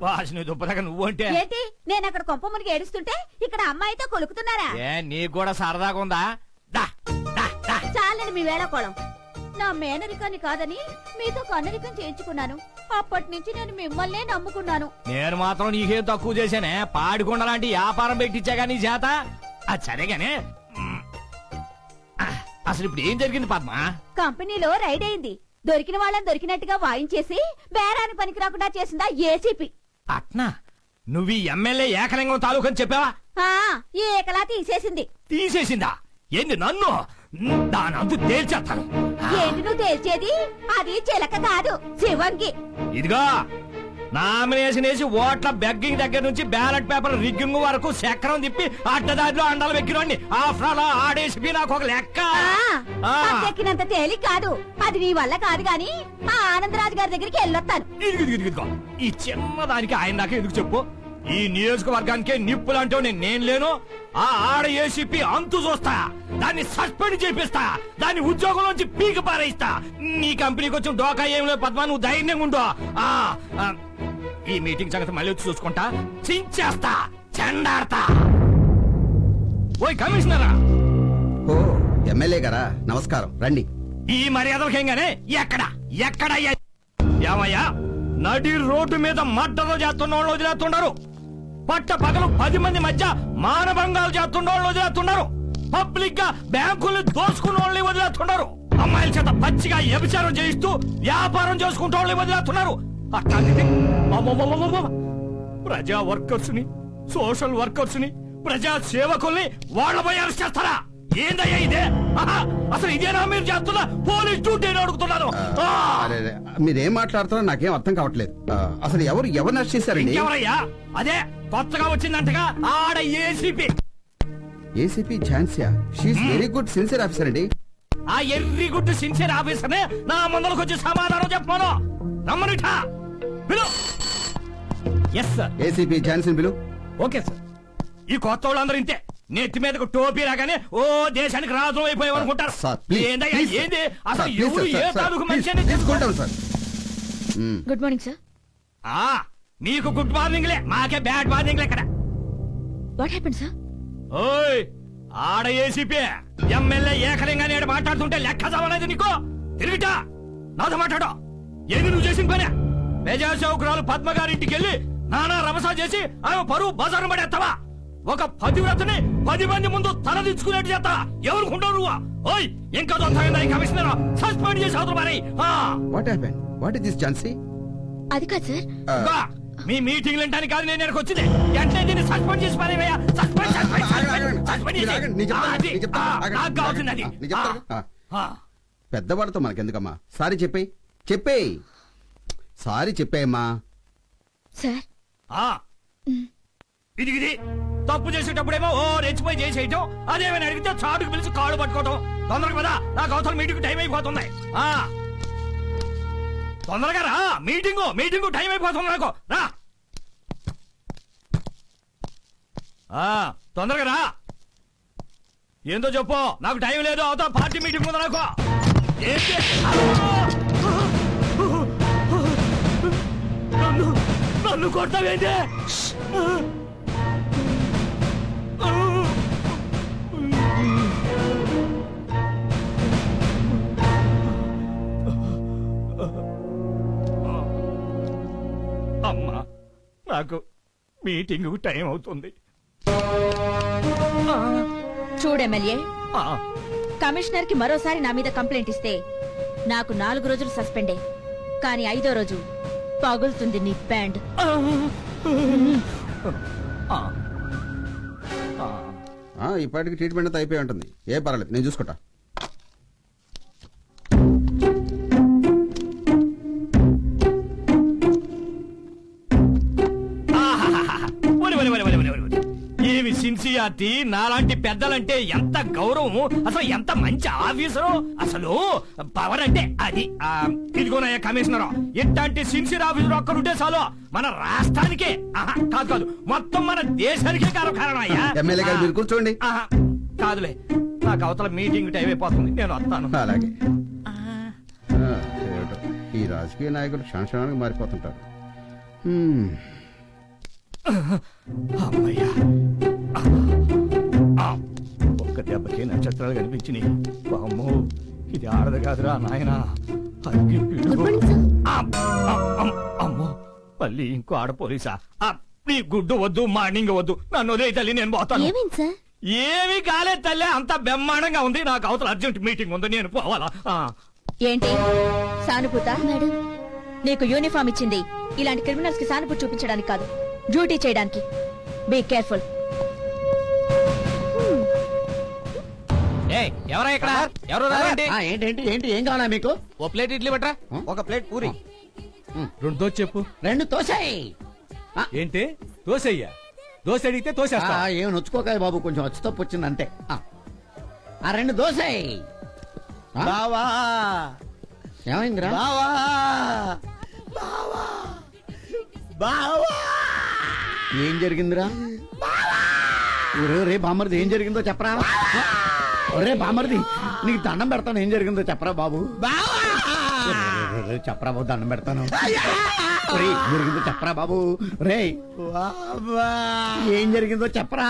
వాసిని దుప్పదాకా నువ్వంటే ఏంటి నేను అక్కడ కొంప మునిగి ఏడుస్తుంటే ఇక్కడ అమ్మాయితో కొలుకుతున్నారా? ఏ నీకు కూడా సరదాగా ఉందా? చాలండి మీ వేళకోళం. నా మేనరికాన్ని కాదని మీతో కన్నరికం చేయించుకున్నాను. అప్పటి నుంచి నేను మిమ్మల్నే నమ్ముకున్నాను. నేను మాత్రం నీకేం తక్కువ చేశానే? పాడికొండ లాంటి వ్యాపారం పెట్టించాగా నీ చేత. అది సరేగానే, అసలు ఇప్పుడు ఏం జరిగింది పద్మ? కంపెనీలో రైడ్ అయింది. దొరికిన వాళ్ళని దొరికినట్టుగా వాయించేసి బేరాని పనికి రాకుండా చేసిందా ఏసీపీ. అట్నా? నువ్వు ఈ ఎమ్మెల్యే ఏకలింగం తాలూకు అని చెప్పావా? ఏకలా తీసేసింది. తీసేసిందా? ఏంది నన్ను? దాని అంతు తేల్చేస్తాను. ఏంటి నువ్వు తేల్చేది? అది చిలక కాదు, శివంగి. ఇదిగో నామినేషన్ వేసి ఓట్ల బెగ్గింగ్ దగ్గర నుంచి బ్యాలెట్ పేపర్ రిగ్గింగ్ వరకు చక్రం తిప్పి అడ్డదారిలో అండాలు వెక్కినోడిని. ఆఫ్టర్ ఆడేసి నాకు ఒక లెక్క. ఎక్కినంత తేలిక కాదు. అది నీ వల్ల కాదు గాని ఆ ఆనందరాజు గారి దగ్గరికి వెళ్ళొస్తాను. ఇదిగో ఈ చిన్నదానికి ఆయన దాకా ఎందుకు చెప్పు? ఈ నియోజకవర్గానికే నిప్పులంటూ నేను లేను. ఆ ఆడ ఏసీపీ అంతు చూస్తా, దాన్ని సస్పెండ్ చేపిస్తా, దాన్ని ఉద్యోగంలోంచి పీక పారేస్తా. నీ కంపెనీకి వచ్చిన డోకా ఏం లేదు పద్మా, నువ్వు ధైర్యంగా ఉండు. ఈ మీటింగ్ సంగతి మళ్ళీ వచ్చి చూసుకుంటా. చించేస్తా, చెండాడతా. ఓయ్ కమిషనరా! ఓ ఎమ్మెల్యే గారా, నమస్కారం, రండి. ఈ మర్యాదలకేంగానే ఎక్కడ ఏమయ్యా, నడి రోడ్డు మీద మడ్డలు చేస్తున్న వాళ్ళు వదిలేస్తున్నారు. పట్ట పగలు 10 మంది మధ్య మానభంగాలు చేస్తున్న వాళ్ళు వదిలేస్తున్నారు. పబ్లిక్ గా బ్యాంకుల్ని దోసుకున్న వాళ్ళని వదిలేస్తున్నారు. అమ్మాయిల చేత పచ్చిగా వ్యభిచారం చేయిస్తూ వ్యాపారం చేసుకుంటూ వాళ్ళని వదిలేస్తున్నారు. అట్లాంటిది ప్రజా వర్కర్స్ ని, సోషల్ వర్కర్స్ ని, ప్రజా సేవకుల్ని వాళ్ళపై అరెస్ట్ చేస్తారా? ఏందయ్యా ఇదే? అసలు ఇదేనా మీరు చేస్తున్నా పోలీస్ డ్యూటీ అడుగుతున్నాను. మీరేం మాట్లాడుతున్నారో నాకేం అర్థం కావట్లేదు. అసలు ఎవరు అరెస్ట్ చేశారండి? ఎవరయ్యా? అదే కొత్తగా వచ్చిందంటగా ఆడ ACP. ACP Jhansi, she is very good sincere officer అండి. ఆ ఎర్రీ గుడ్ సిన్సియర్ ఆఫీసర్ నే నా ముందరకు వచ్చి సమాధానం చెప్పాను. రమ్మనిఠా పిలు. Yes sir. ఏసీపీ ఝాన్సీ పిలు. Okay sir. ఈ కొత్త వాళ్ళందరూ ఇంతే, నెత్తి మీదకు టోపీ రాగానే ఓ దేశానికి రాజు అయిపోయావు అనుకుంటారు. ఏంది అసలు ఎవరు ఏ తాలూకు మనిషి తీసుకుంటాం సార్. Good morning sir. మీకు గుడ్ మార్నింగ్లే, మాకే బ్యాడ్ మార్నింగ్లే. ఇక్కడ వాట్ హ్యాపెండ్ సార్? ఓయ్ ఆడ ఏసీపీ ఎమ్మెల్యే ఏకలింగా నేడు మాట్లాడుతుంటే లెక్క చదవలేదు నీకు. తిరిగిటా నాతో మాట్లాడు. ఏది నువ్వు చేసిన పనే? ప్రజాసేవకురాలు పద్మ గారింటికి వెళ్ళి నానా రమసా చేసి ఆమె పరువు బజారు పడేస్తావా? ఒక పతివ్రతని 10 మంది ముందు తలదించుకునేట్టు చేస్తా. ఎవరుకుంటావు నువ్వు? ఓయ్ ఇంకా కమిషనర్ సస్పెండ్ చేసి అవతల మరి. What happened? What is this Jhansi? అది కాదు సార్. మీ మీటింగ్ వింటానికి కాదు నేను ఇక్కడికి వచ్చింది. వెంటనే దీన్ని సస్పెండ్ చేసి పారేవయ్యా. నాకు కావాల్సింది అది. పెద్దవాడితో మనకెందుకమ్మా? సారీ చెప్పేయ్. సారీ చెప్పేయమ్మా. సార్ ఇది తప్పు చేసేటప్పుడేమో ఓ రెచ్చిపోయి చేసేయటం, అదేమైనా అడిగితే చాటుకు పిలిచి కాళ్ళు పట్టుకోవటం. తొందరగా కదా, నాకు అవతల మీటింగ్ టైం అయిపోతుంది. తొందరగా రా, మీటింగ్ టైం అయిపోతుంది నాకు. రా తొందరగా రా. ఏందో చెప్పు, నాకు టైం లేదు. అవతల పార్టీ మీటింగ్ ఉంది నాకు. ఏంటి నన్ను కొడతావేంటి? అమ్మా, నాకు మీటింగ్ టైం అవుతుంది. చూడు ఎమ్మెల్యే, కమిషనర్ కి మరోసారి నా మీద కంప్లైంట్ ఇస్తే నాకు 4 రోజులు సస్పెండే, కానీ 5వ రోజు పగులుతుంది నీ బ్యాండ్. ఇప్పటికి ట్రీట్మెంట్ అంతా అయిపోయి ఉంటుంది. ఏ పర్వాలేదు, నేను చూసుకుంటా. ఏమి సిన్సియారిటీ! నాలాంటి పెద్దలంటే ఎంత గౌరవం, అసలు ఎంత మంచి ఆఫీసరు. అసలు పవర్ అంటే అది. ఇదిగోనయ్యా కమిషనర్, ఇట్లాంటి సిన్సియర్ ఆఫీసర్ ఒక్కరుంటే చాలు మన రాష్ట్రానికే కాదు మొత్తం మన దేశానికే కారణం అయ్యా. ఎమ్మెల్యే గారు మీరు కూర్చోండి. కాదులే, నాకు అవతల మీటింగ్ టైం అయిపోతుంది, నేను వస్తాను. అలాగే ఈ రాజకీయ నాయకులు క్షణక్షణానికి మారిపోతుంటారు. అమ్మయ్యా, ఒక్క దెబ్బకి నక్షత్రాలు కనిపించినాయి. అమ్మో, ఇది ఆడదు కాదురా నాయనా. అగ్గి పిడుగు. అమ్మో, మళ్ళీ ఇంకో ఆడ పోలీసా? నీ గుడ్డు వద్దు, మార్నింగ్ వద్దు, నన్ను వదిలేయ్ తల్లి, నేను పోతాను. ఏమీ కాలేదు తల్లి, అంత బ్రహ్మాండంగా ఉంది. నాకు అవతల అర్జెంట్ మీటింగ్ ఉంది, నేను పోవాలా? ఏంటి సానుభూత? మేడం, నీకు యూనిఫామ్ ఇచ్చింది ఇలాంటి క్రిమినల్స్ కి సానుభూతి చూపించడానికి కాదు, డ్యూటీ చేయడానికి. Be careful. ఎవరా ఇక్కడ? ఎవరు రారండి? ఏంటి ఏంటి ఏం కావాలా మీకు? ఓ ప్లేట్ ఇడ్లీ బట్రా, ఒక ప్లేట్ పూరి, రెండు దోశ చెప్పు. 2 దోశయ్. ఏంటి దోశయ్యా? దోశ అడిగితే తోసేస్తా. ఏం నొచ్చుకోకాయ బాబు, కొంచెం వచ్చి తప్పు వచ్చింది అంతే. 2 దోశయ్. బావా ఏమైందిరా? బావా బావా బావా ఏం జరిగిందిరా? రే బామర్ది, ఏం జరిగిందో చెప్పరా? ఒరే బామర్ది, నీకు దండం పెడతాను, ఏం జరిగిందో చెప్పరా బాబు. చెప్పరా బాబు, దండం పెడతాను. జరిగిందో చెప్పరా బాబు. రే ఏం జరిగిందో చెప్పరా.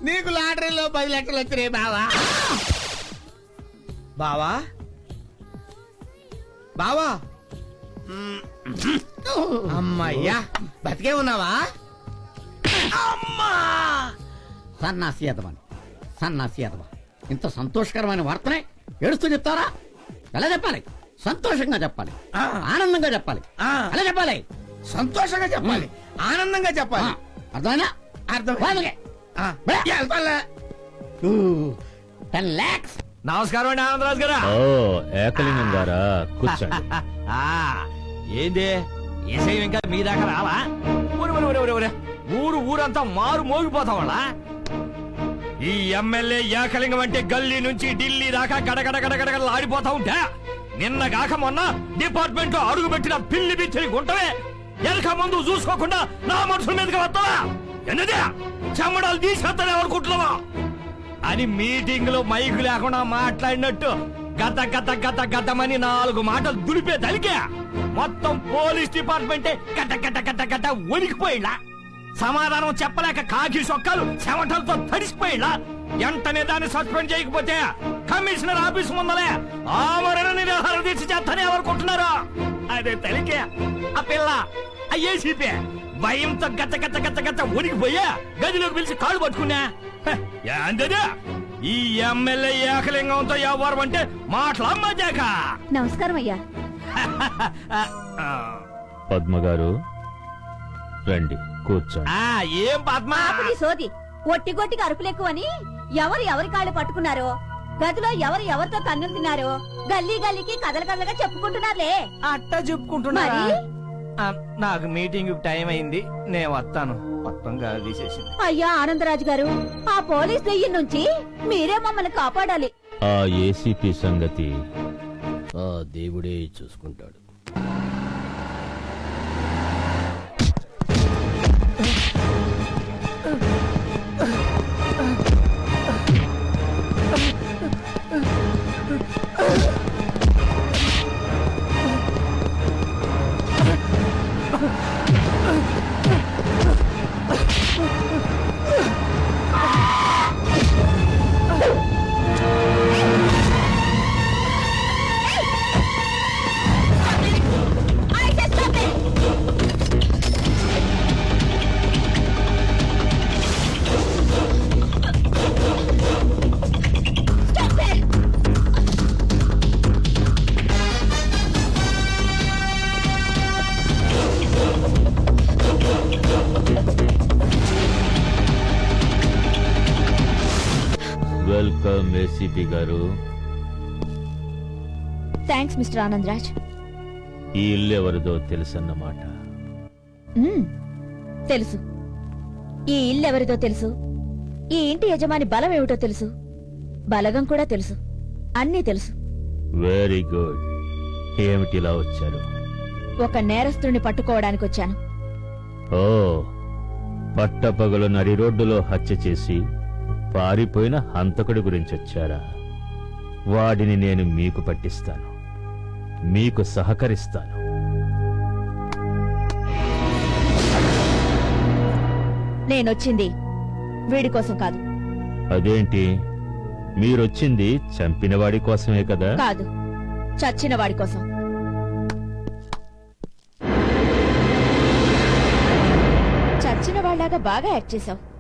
నీకు లాటరీలో 10 లక్షలు వచ్చినాయి బావా. బావా బావా అమ్మయ్యా, బతికే ఉన్నావా? అమ్మా, సన్నాసి అదవని, సన్నాసి అదవ. ఇంత సంతోషకరమైన వార్తనే ఏడుస్తూ చెప్తారా? ఎలా చెప్పాలి? సంతోషంగా చెప్పాలి, ఆనందంగా చెప్పాలి. అలా చెప్పాలి, సంతోషంగా చెప్పాలి, ఆనందంగా చెప్పాలి. అర్థమైనా? అర్థం. 10 lakhs. నమస్కారం అండి ఆనందరాజు గారా. ఏకలింగం గారా, కూర్చోండి. ఏంది ఏసైం ఇంకా మీ దాకా రావా? ఊరంతా మారు మోగిపోతాం వాళ్ళ. ఈ ఎమ్మెల్యే ఏకలింగం అంటే గల్లీ నుంచి ఢిల్లీ దాకా గడగడ గడగడ ఆడిపోతా ఉంటే, నిన్న కాక మొన్న డిపార్ట్మెంట్ లో అడుగు పెట్టిన పిల్లి బిచ్చని గుంటవే వెనక ముందు చూసుకోకుండా నా మనుషుల మీదకి వస్తావా? ఎన్నదే చెమ్మడాలు తీసేస్తానే అనుకుంటున్నావా అని మీటింగ్ లో మైకు లేకుండా మాట్లాడినట్టు గత గత గత గతమని 4 మాటలు దులిపే తలికే మొత్తం పోలీస్ డిపార్ట్మెంటే గట గట గట గట వణికిపోయిలా. సమాధానం చెప్పలేక కాకి సొక్కలు చెమటలతో తడిసిపోయిలా. వెంటనే దాన్ని సస్పెండ్ చేయకపోతే కమిషనర్ ఆఫీస్ ముందలే ఆమరణ నిరాహార దీక్ష చేస్తానే అనుకుంటున్నారు. అదే తలికే ఆ పిల్ల ఏసీపీ భయంతో గత గత గత గత వణికిపోయా గదిలోకి పిలిచి కాళ్ళు పట్టుకున్నా. ఏంటది ఈ ఎమ్మెల్యే ఏకలింగంతో ఎవరు అంటే మాట్లాడమాక. నమస్కారం అయ్యా. పద్మ గారు రండి, కూర్చోండి. ఏం పద్మ సోది ఒట్టి గొట్టికి అరుపులెక్కువని ఎవరి కాళ్ళు పట్టుకున్నారో, గదిలో ఎవరితో కన్నులు తిన్నారో గల్లీ గల్లీకి కథలుగా చెప్పుకుంటున్నారులే. అట్టా చెప్పుకుంటున్నారా? నాకు మీటింగ్ టైం అయింది, నేను వస్తాను. మొత్తం గాలి తీసేసింది. అయ్యా ఆనందరాజు గారు, ఆ పోలీస్ దెయ్యం నుంచి మీరే మమ్మల్ని కాపాడాలి. ఆ ఏసీపీ సంగతి ఆ దేవుడే చూసుకుంటాడు. వెల్కమ్ ఏసీపీ గారు. Thanks mister Anandraj. ఈ ఇల్లు ఎవరిదో తెలుసన్నమాట. తెలుసు. ఈ ఇల్లు ఎవరిదో తెలుసు, ఈ ఇంటి యజమాని బలం ఏమిటో తెలుసు, బలగం కూడా తెలుసు, అన్నీ తెలుసు. Very good. ఏమిటిలా వచ్చారు? ఒక నేరస్తుడిని పట్టుకోవడానికి వచ్చాను. ఓ, పట్టపగలు నడి రోడ్డులో హత్య చేసి పారిపోయిన హంతకుడి గురించి వచ్చారా? వాడిని నేను మీకు పట్టిస్తాను. మీకు సహకరిస్తాను. నేనొచ్చింది వీడి కోసం కాదు. అదేంటి, మీరొచ్చింది చంపినవాడి కోసమే కదా? కాదు, చచ్చిన వాడి కోసం. చచ్చిన వాళ్ళలాగా బాగా యాక్ట్ చేశావు.